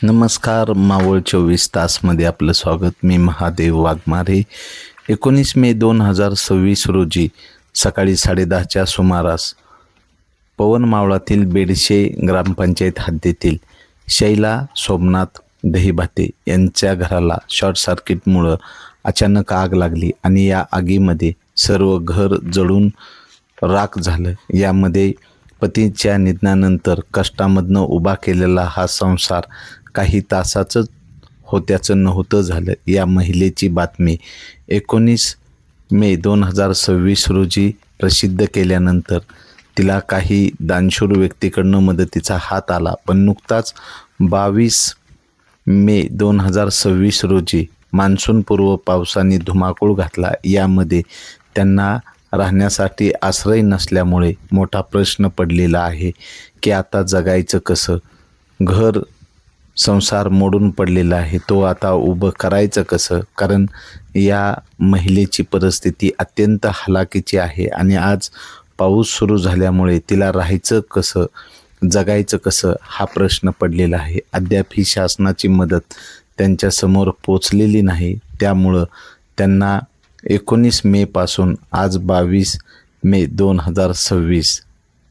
नमस्कार. मावळ 24 तासमध्ये आपलं स्वागत. मी महादेव वाघमारे. 19 मे 2026 रोजी सकाळी 10:30च्या सुमारास पवन मावळातील बेडशे ग्रामपंचायत हद्दीतील शैला सोमनाथ दहीभाते यांच्या घराला शॉर्ट सर्किटमुळं अचानक आग लागली आणि या आगीमध्ये सर्व घर जळून राख झालं. यामध्ये पतीच्या निधनानंतर कष्टामधनं उभा केलेला हा संसार काही तासाचंच होत्याचं नव्हतं झालं. या महिलेची बातमी 19 मे 2026 रोजी प्रसिद्ध केल्यानंतर तिला काही दानशूर व्यक्तीकडनं मदतीचा हात आला. पण नुकताच 22 मे 2026 रोजी मान्सूनपूर्व पावसाने धुमाकूळ घातला. यामध्ये त्यांना राहण्यासाठी आश्रय नसल्यामुळे मोठा प्रश्न पडलेला आहे की आता जगायचं कसं. घर संसार मोडून पडलेला आहे, तो आता उभं करायचं कसं. कारण या महिलेची परिस्थिती अत्यंत हलाखीची आहे आणि आज पाऊस सुरू झाल्यामुळे तिला राहायचं कसं, जगायचं कसं हा प्रश्न पडलेला आहे. अद्याप ही शासनाची मदत त्यांच्यासमोर पोचलेली नाही. त्यामुळं त्यांना 19 मेपासून आज 22 मे 2026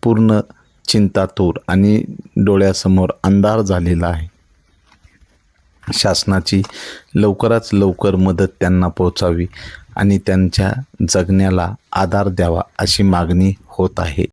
पूर्ण चिंतातूर आणि डोळ्यासमोर अंधार झालेला आहे. शासनाची लवकरात लवकर मदत त्यांना पोहोचावी आणि त्यांच्या जगण्याला आधार द्यावा अशी मागणी होत आहे.